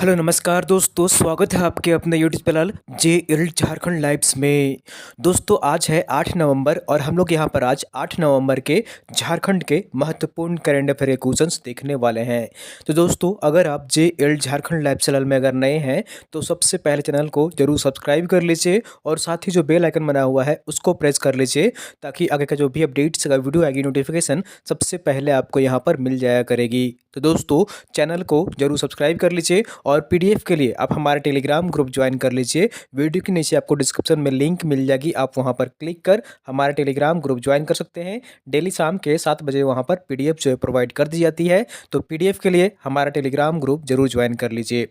Hello नमस्कार दोस्तों, स्वागत है आपके अपने यूट्यूब चैनल जे झारखंड लाइव्स में। दोस्तों आज है 8 नवंबर और हम लोग यहाँ पर आज 8 नवंबर के झारखंड के महत्वपूर्ण करंट अफेयर के क्वेश्चंस देखने वाले हैं। तो दोस्तों अगर आप जे झारखंड लाइव चैनल में अगर नए हैं तो सबसे पहले चैनल को जरूर सब्सक्राइब कर लीजिए और साथ ही जो बेल आइकन बना हुआ है उसको प्रेस कर लीजिए ताकि आगे का जो भी अपडेट्स का वीडियो आएगी नोटिफिकेशन सबसे पहले आपको यहाँ पर मिल जाया करेगी। तो दोस्तों चैनल को जरूर सब्सक्राइब कर लीजिए और पीडीएफ के लिए आप हमारे टेलीग्राम ग्रुप ज्वाइन कर लीजिए। वीडियो के नीचे आपको डिस्क्रिप्शन में लिंक मिल जाएगी, आप वहां पर क्लिक कर हमारे टेलीग्राम ग्रुप ज्वाइन कर सकते हैं। डेली शाम के 7 बजे वहां पर पीडीएफ जो है प्रोवाइड कर दी जाती है, तो पीडीएफ के लिए हमारा टेलीग्राम ग्रुप जरूर ज्वाइन कर लीजिए।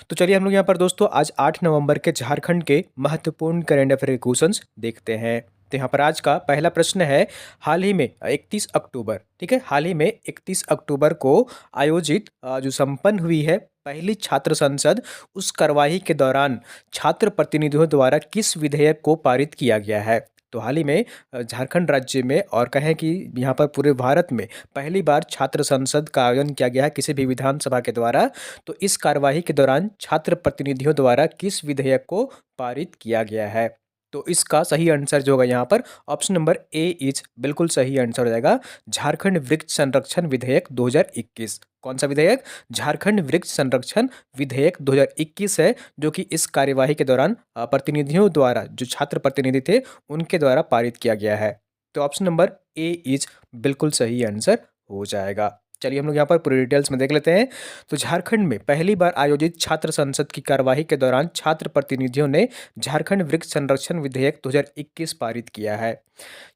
तो चलिए हम लोग यहाँ पर दोस्तों आज 8 नवंबर के झारखंड के महत्वपूर्ण करंट अफेयर क्वेश्चंस देखते हैं। तो यहाँ पर आज का पहला प्रश्न है, हाल ही में 31 अक्टूबर, ठीक है, हाल ही में 31 अक्टूबर को आयोजित जो संपन्न हुई है पहली छात्र संसद, उस कार्यवाही के दौरान छात्र प्रतिनिधियों द्वारा किस विधेयक को पारित किया गया है। तो हाल ही में झारखंड राज्य में और कहें कि यहाँ पर पूरे भारत में पहली बार छात्र संसद का आयोजन किया गया है किसी भी विधानसभा के द्वारा। तो इस कार्यवाही के दौरान छात्र प्रतिनिधियों द्वारा किस विधेयक को पारित किया गया है। तो इसका सही आंसर जो होगा यहाँ पर ऑप्शन नंबर ए इज बिल्कुल सही आंसर हो जाएगा, झारखंड वृक्ष संरक्षण विधेयक 2021। कौन सा विधेयक? झारखंड वृक्ष संरक्षण विधेयक 2021 है, जो कि इस कार्यवाही के दौरान प्रतिनिधियों द्वारा, जो छात्र प्रतिनिधि थे उनके द्वारा पारित किया गया है। तो ऑप्शन नंबर ए इज बिल्कुल सही आंसर हो जाएगा। चलिए हम लोग यहाँ पर पूरी डिटेल्स में देख लेते हैं। तो झारखंड में पहली बार आयोजित छात्र संसद की कार्यवाही के दौरान छात्र प्रतिनिधियों ने झारखंड वृक्ष संरक्षण विधेयक 2021 पारित किया है।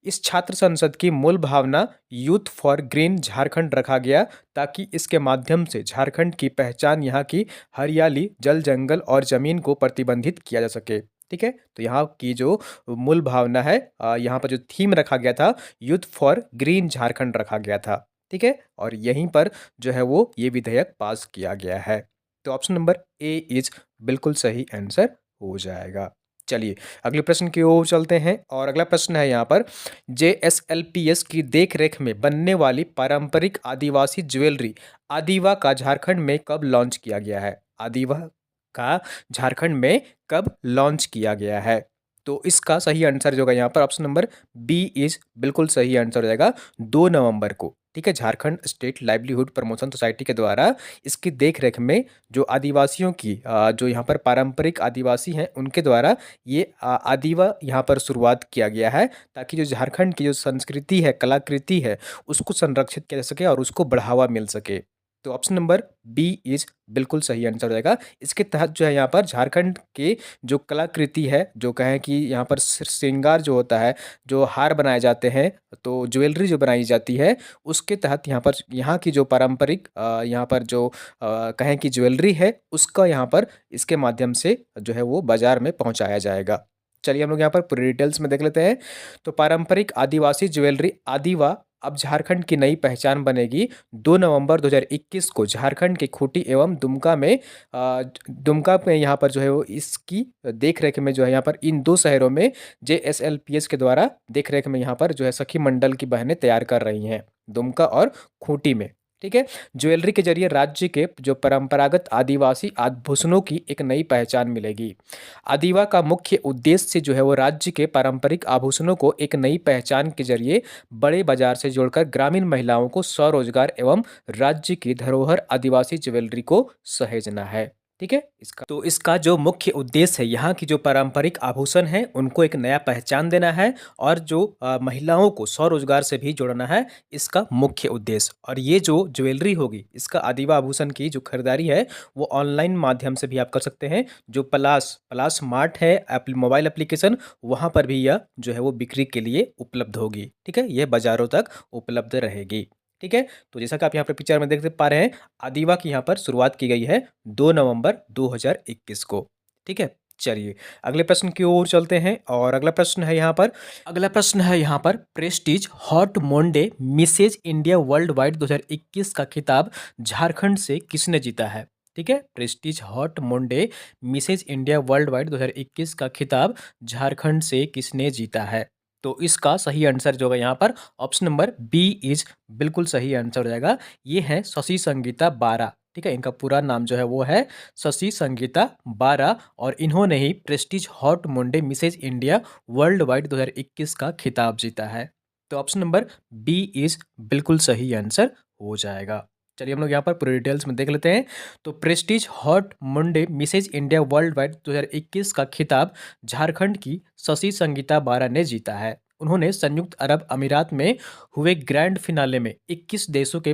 इस छात्र संसद की मूल भावना यूथ फॉर ग्रीन झारखंड रखा गया, ताकि इसके माध्यम से झारखंड की पहचान यहाँ की हरियाली, जल जंगल और जमीन को प्रतिबंधित किया जा सके। ठीक है, तो यहाँ की जो मूल भावना है, यहाँ पर जो थीम रखा गया था, यूथ फॉर ग्रीन झारखंड रखा गया था। ठीक है, और यहीं पर जो है वो ये विधेयक पास किया गया है। तो ऑप्शन नंबर ए इज बिल्कुल सही आंसर हो जाएगा। चलिए अगले प्रश्न की ओर चलते हैं और अगला प्रश्न है यहाँ पर, जेएसएलपीएस की देखरेख में बनने वाली पारंपरिक आदिवासी ज्वेलरी आदिवा का झारखंड में कब लॉन्च किया गया है। आदिवा का झारखंड में कब लॉन्च किया गया है। तो इसका सही आंसर जो होगा यहाँ पर ऑप्शन नंबर बी इज बिल्कुल सही आंसर हो जाएगा, 2 नवंबर को। ठीक है, Jharkhand state livelihood promotion society के द्वारा इसकी देखरेख में जो आदिवासियों की जो यहाँ पर पारंपरिक आदिवासी हैं उनके द्वारा ये आदिवा यहाँ पर शुरुआत किया गया है, ताकि जो झारखंड की जो संस्कृति है, कलाकृति है, उसको संरक्षित किया जा सके और उसको बढ़ावा मिल सके। तो ऑप्शन नंबर बी इज बिल्कुल सही आंसर हो जाएगा। इसके तहत जो है यहाँ पर झारखंड के जो कलाकृति है, जो कहें कि यहाँ पर श्रृंगार जो होता है, जो हार बनाए जाते हैं, तो ज्वेलरी जो बनाई जाती है, उसके तहत यहाँ पर यहाँ की जो पारंपरिक यहाँ पर जो कहें कि ज्वेलरी है, उसका यहाँ पर इसके माध्यम से जो है वो बाजार में पहुँचाया जाएगा। चलिए हम लोग यहाँ पर पूरी डिटेल्स में देख लेते हैं। तो पारंपरिक आदिवासी ज्वेलरी आदिवा अब झारखंड की नई पहचान बनेगी। 2 नवंबर 2021 को झारखंड के खूंटी एवं दुमका में यहाँ पर जो है वो इसकी देखरेख में जो है यहाँ पर इन 2 शहरों में जेएसएलपीएस के द्वारा देखरेख में यहाँ पर जो है सखी मंडल की बहनें तैयार कर रही हैं, दुमका और खूंटी में। ठीक है, ज्वेलरी के जरिए राज्य के जो परंपरागत आदिवासी आभूषणों की एक नई पहचान मिलेगी। आदिवा का मुख्य उद्देश्य से जो है वो राज्य के पारंपरिक आभूषणों को एक नई पहचान के जरिए बड़े बाजार से जोड़कर ग्रामीण महिलाओं को स्वरोजगार एवं राज्य की धरोहर आदिवासी ज्वेलरी को सहेजना है। ठीक है, इसका जो मुख्य उद्देश्य है, यहाँ की जो पारंपरिक आभूषण है उनको एक नया पहचान देना है और जो महिलाओं को स्वरोजगार से भी जोड़ना है, इसका मुख्य उद्देश्य। और ये जो ज्वेलरी होगी, इसका आदिवा आभूषण की जो खरीदारी है वो ऑनलाइन माध्यम से भी आप कर सकते हैं। जो पलास मार्ट है मोबाइल एप्लीकेशन, वहाँ पर भी यह जो है वो बिक्री के लिए उपलब्ध होगी। ठीक है, यह बाजारों तक उपलब्ध रहेगी। ठीक है, तो जैसा कि आप यहाँ पर पिक्चर में देख पा रहे हैं, आदिवा की यहाँ पर शुरुआत की गई है 2 नवंबर 2021 को। ठीक है, चलिए अगले प्रश्न की ओर चलते हैं और अगला प्रश्न है यहाँ पर Prestige Hot Monday Mrs India world wide 2021 का खिताब झारखंड से किसने जीता है। ठीक है, Prestige Hot Monday Mrs India world wide 2021 का खिताब झारखंड से किसने जीता है। तो इसका सही आंसर जो है यहाँ पर ऑप्शन नंबर बी इज बिल्कुल सही आंसर हो जाएगा। ये है शशि संगीता बारा। ठीक है, इनका पूरा नाम जो है वो है शशि संगीता बारा, और इन्होंने ही प्रेस्टीज हॉट मुंडे मिसेज इंडिया वर्ल्ड वाइड 2021 का खिताब जीता है। तो ऑप्शन नंबर बी इज बिल्कुल सही आंसर हो जाएगा। चलिए हम लोग यहाँ पर पूरे डिटेल्स में देख लेते हैं। तो प्रेस्टीज हॉट मुंडे मिसेज इंडिया वर्ल्ड वाइड 2021 का खिताब झारखंड की शशि संगीता बारा ने जीता है। उन्होंने संयुक्त अरब अमीरात में हुए ग्रैंड फिनाले में 21 देशों के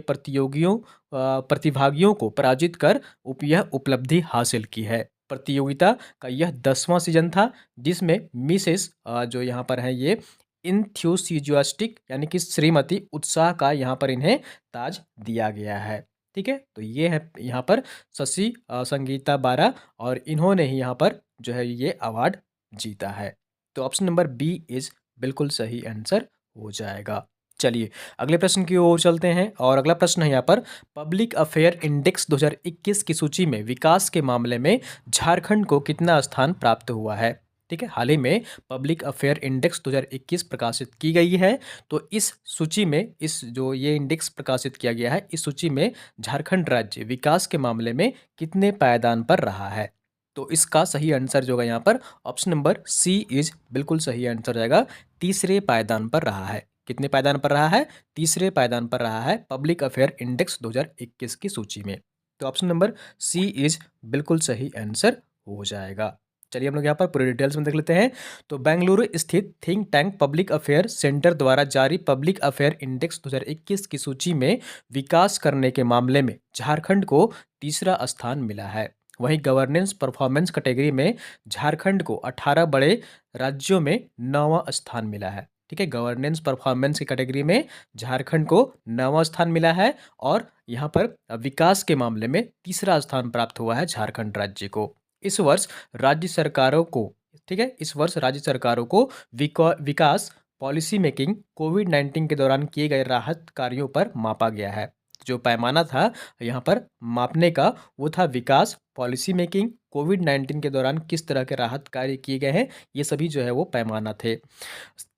प्रतिभागियों को पराजित कर यह उपलब्धि हासिल की है। प्रतियोगिता का यह 10वां सीजन था, जिसमें मिसेस जो यहाँ पर है ये इंथ्यूसियास्टिक यानी कि श्रीमती उत्साह का यहाँ पर इन्हें ताज दिया गया है। ठीक है, तो ये है यहाँ पर शशि संगीता बारा, और इन्होंने ही यहाँ पर जो है ये अवार्ड जीता है। तो ऑप्शन नंबर बी इज बिल्कुल सही आंसर हो जाएगा। चलिए अगले प्रश्न की ओर चलते हैं, और अगला प्रश्न है यहाँ पर पब्लिक अफेयर इंडेक्स 2021 की सूची में विकास के मामले में झारखंड को कितना स्थान प्राप्त हुआ है। ठीक है, हाल ही में पब्लिक अफेयर इंडेक्स 2021 प्रकाशित की गई है। तो इस सूची में, इस जो ये इंडेक्स प्रकाशित किया गया है, इस सूची में झारखंड राज्य विकास के मामले में कितने पायदान पर रहा है। तो इसका सही आंसर जो होगा यहाँ पर ऑप्शन नंबर सी इज बिल्कुल सही आंसर रहेगा। तीसरे पायदान पर रहा है। कितने पायदान पर रहा है? तीसरे पायदान पर रहा है पब्लिक अफेयर इंडेक्स 2021 की सूची में। तो ऑप्शन नंबर सी इज बिल्कुल सही आंसर हो जाएगा। चलिए हम लोग यहाँ पर पूरे डिटेल्स में देख लेते हैं। तो बेंगलुरु स्थित think tank public affair centre द्वारा जारी पब्लिक अफेयर इंडेक्स 2021 की सूची में विकास करने के मामले में झारखंड को तीसरा स्थान मिला है। वहीं गवर्नेंस परफॉर्मेंस कैटेगरी में झारखंड को 18 बड़े राज्यों में 9वां स्थान मिला है। ठीक है, गवर्नेंस परफॉर्मेंस की कैटेगरी में झारखंड को 9वां स्थान मिला है, और यहाँ पर विकास के मामले में तीसरा स्थान प्राप्त हुआ है झारखंड राज्य को। इस वर्ष राज्य सरकारों को, ठीक है, इस वर्ष राज्य सरकारों को विकास पॉलिसी मेकिंग कोविड-19 के दौरान किए गए राहत कार्यों पर मापा गया है। जो पैमाना था यहाँ पर मापने का, वो था विकास पॉलिसी मेकिंग कोविड-19 के दौरान किस तरह के राहत कार्य किए गए हैं, ये सभी जो है वो पैमाना थे।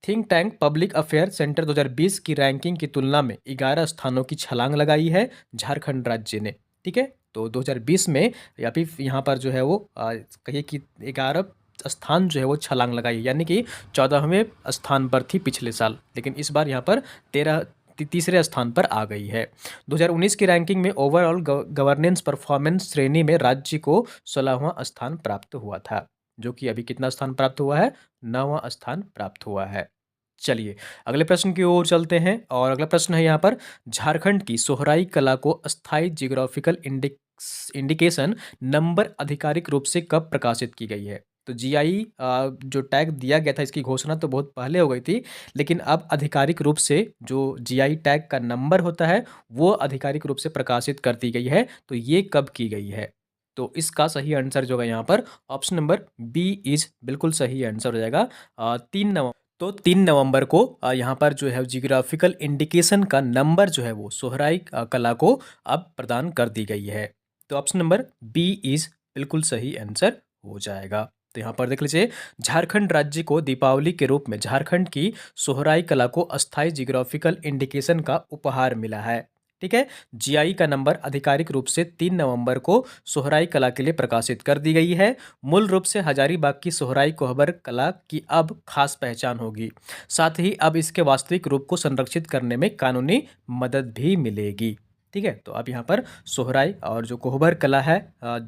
Think tank public affair centre 2020 की रैंकिंग की तुलना में 11 स्थानों की छलांग लगाई है झारखंड राज्य ने। ठीक है, तो 2020 में या फिर यहाँ पर जो है वो कहिए कि 11 स्थान जो है वो छलांग लगाई, यानी कि 14वें स्थान पर थी पिछले साल, लेकिन इस बार यहाँ पर तीसरे स्थान पर आ गई है। 2019 की रैंकिंग में ओवरऑल गवर्नेंस परफॉर्मेंस श्रेणी में राज्य को 16वां स्थान प्राप्त हुआ था, जो कि अभी कितना स्थान प्राप्त हुआ है? 9वां स्थान प्राप्त हुआ है। चलिए अगले प्रश्न की ओर चलते हैं, और अगला प्रश्न है यहाँ पर झारखंड की सोहराई कला को अस्थाई जियोग्राफिकल इंडिकेशन नंबर आधिकारिक रूप से कब प्रकाशित की गई है। तो जीआई जो टैग दिया गया था, इसकी घोषणा तो बहुत पहले हो गई थी, लेकिन अब आधिकारिक रूप से जो जीआई टैग का नंबर होता है वो आधिकारिक रूप से प्रकाशित कर दी गई है। तो ये कब की गई है? तो इसका सही आंसर जो है यहाँ पर ऑप्शन नंबर बी इज बिल्कुल सही आंसर हो जाएगा। 3 नवंबर, तो 3 नवंबर को यहाँ पर जो है जियोग्राफिकल इंडिकेशन का नंबर जो है वो सोहराई कला को अब प्रदान कर दी गई है। तो ऑप्शन नंबर बी इज बिल्कुल सही आंसर हो जाएगा। तो यहाँ पर देख लीजिए, झारखंड राज्य को दीपावली के रूप में झारखंड की सोहराई कला को अस्थाई जियोग्राफिकल इंडिकेशन का उपहार मिला है। ठीक है, जीआई का नंबर आधिकारिक रूप से 3 नवंबर को सोहराई कला के लिए प्रकाशित कर दी गई है। मूल रूप से हजारीबाग की सोहराई कोहबर कला की अब खास पहचान होगी। साथ ही अब इसके वास्तविक रूप को संरक्षित करने में कानूनी मदद भी मिलेगी। ठीक है, तो अब यहाँ पर सोहराई और जो कोहबर कला है,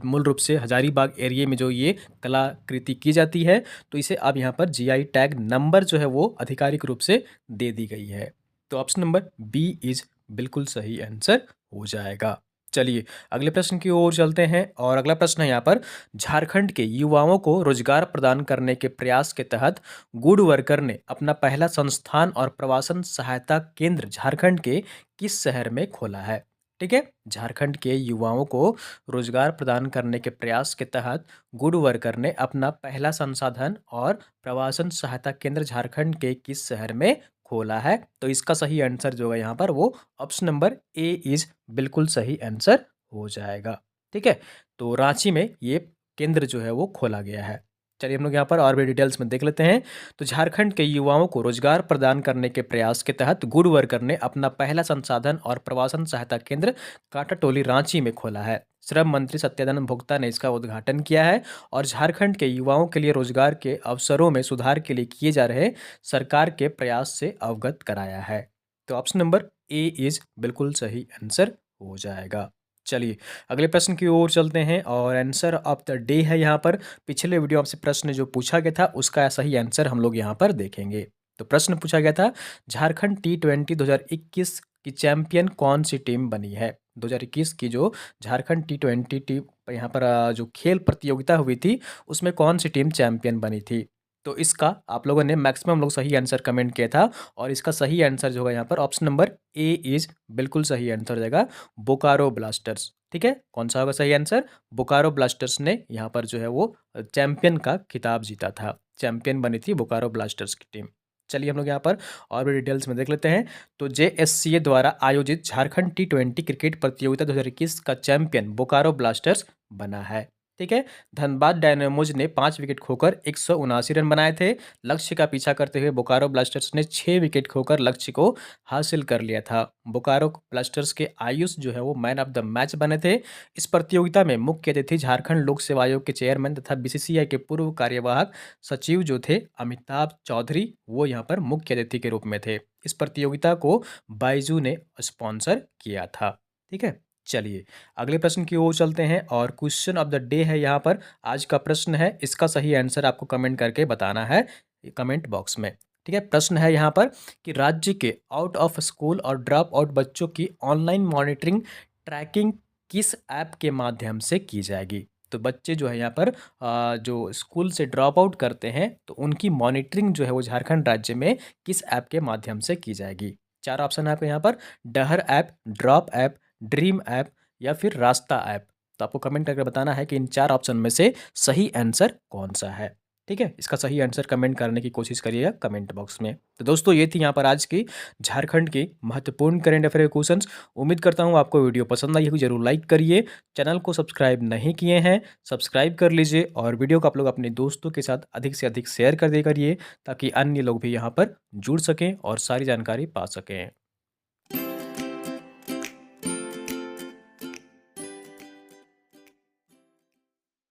मूल रूप से हजारीबाग एरिया में जो ये कलाकृति की जाती है, तो इसे अब यहाँ पर जीआई टैग नंबर जो है वो आधिकारिक रूप से दे दी गई है। तो ऑप्शन नंबर बी इज बिल्कुल सही आंसर हो जाएगा। चलिए अगले प्रश्न की ओर चलते हैं, और अगला प्रश्न है यहाँ पर झारखंड के युवाओं को रोजगार प्रदान करने के प्रयास के तहत गुड वर्कर ने अपना पहला संस्थान और प्रवासन सहायता केंद्र झारखंड के किस शहर में खोला है। ठीक है, झारखंड के युवाओं को रोजगार प्रदान करने के प्रयास के तहत गुड वर्कर ने अपना पहला संसाधन और प्रवासन सहायता केंद्र झारखंड के किस शहर में खोला है। तो इसका सही आंसर जो है यहाँ पर वो ऑप्शन नंबर ए इज बिल्कुल सही आंसर हो जाएगा। ठीक है, तो रांची में ये केंद्र जो है वो खोला गया है। चलिए हम लोग यहाँ पर और भी डिटेल्स में देख लेते हैं। तो झारखंड के युवाओं को रोजगार प्रदान करने के प्रयास के तहत गुड वर्कर ने अपना पहला संसाधन और प्रवासन सहायता केंद्र कांटाटोली रांची में खोला है। श्रम मंत्री सत्यानंद भोक्ता ने इसका उद्घाटन किया है और झारखंड के युवाओं के लिए रोजगार के अवसरों में सुधार के लिए किए जा रहे सरकार के प्रयास से अवगत कराया है। तो ऑप्शन नंबर ए इज बिल्कुल सही आंसर हो जाएगा। चलिए अगले प्रश्न की ओर चलते हैं और आंसर ऑफ द डे है यहाँ पर। पिछले वीडियो आपसे प्रश्न जो पूछा गया था उसका सही आंसर हम लोग यहाँ पर देखेंगे। तो प्रश्न पूछा गया था झारखंड T20 2021 की चैंपियन कौन सी टीम बनी है। 2021 की जो झारखंड T20 टीम यहाँ पर जो खेल प्रतियोगिता हुई थी उसमें कौन सी टीम चैंपियन बनी थी। तो इसका आप लोगों ने मैक्सिमम लोग सही आंसर कमेंट किया था और इसका सही आंसर जो होगा यहाँ पर ऑप्शन नंबर ए इज बिल्कुल सही आंसर हो जाएगा, बोकारो ब्लास्टर्स। ठीक है, कौन सा होगा सही आंसर, बोकारो ब्लास्टर्स ने यहाँ पर जो है वो चैंपियन का खिताब जीता था, चैंपियन बनी थी बोकारो ब्लास्टर्स की टीम। चलिए हम लोग यहाँ पर और भी डिटेल्स में देख लेते हैं। तो JSCA द्वारा आयोजित झारखंड T20 क्रिकेट प्रतियोगिता 2021 का चैंपियन बोकारो ब्लास्टर्स बना है। ठीक है, धनबाद डायनामोज ने 5 विकेट खोकर 179 रन बनाए थे। लक्ष्य का पीछा करते हुए बोकारो ब्लास्टर्स ने 6 विकेट खोकर लक्ष्य को हासिल कर लिया था। बोकारो ब्लास्टर्स के आयुष जो है वो मैन ऑफ द मैच बने थे। इस प्रतियोगिता में मुख्य अतिथि झारखंड लोक सेवा आयोग के चेयरमैन तथा BCCI के पूर्व कार्यवाहक सचिव जो थे अमिताभ चौधरी, वो यहाँ पर मुख्य अतिथि के रूप में थे। इस प्रतियोगिता को बाइजू ने स्पॉन्सर किया था। ठीक है, चलिए अगले प्रश्न की ओर चलते हैं और क्वेश्चन ऑफ द डे है यहाँ पर। आज का प्रश्न है, इसका सही आंसर आपको कमेंट करके बताना है कमेंट बॉक्स में। ठीक है, प्रश्न है यहाँ पर कि राज्य के आउट ऑफ स्कूल और ड्रॉप आउट बच्चों की ऑनलाइन मॉनिटरिंग ट्रैकिंग किस ऐप के माध्यम से की जाएगी। तो बच्चे जो है यहाँ पर जो स्कूल से ड्रॉप आउट करते हैं तो उनकी मॉनिटरिंग जो है वो झारखंड राज्य में किस ऐप के माध्यम से की जाएगी। 4 ऑप्शन है आपके यहाँ पर, डहर app, drop app, dream app या फिर रास्ता ऐप। तो आपको कमेंट करके बताना है कि इन 4 ऑप्शन में से सही आंसर कौन सा है। ठीक है, इसका सही आंसर कमेंट करने की कोशिश करिएगा कमेंट बॉक्स में। तो दोस्तों ये थी यहाँ पर आज की झारखंड की महत्वपूर्ण करंट अफेयर क्वेश्चंस। उम्मीद करता हूँ आपको वीडियो पसंद आई होगी, जरूर लाइक करिए। चैनल को सब्सक्राइब नहीं किए हैं सब्सक्राइब कर लीजिए और वीडियो को आप लोग अपने दोस्तों के साथ अधिक से अधिक शेयर कर दिया करिए ताकि अन्य लोग भी यहाँ पर जुड़ सकें और सारी जानकारी पा सकें।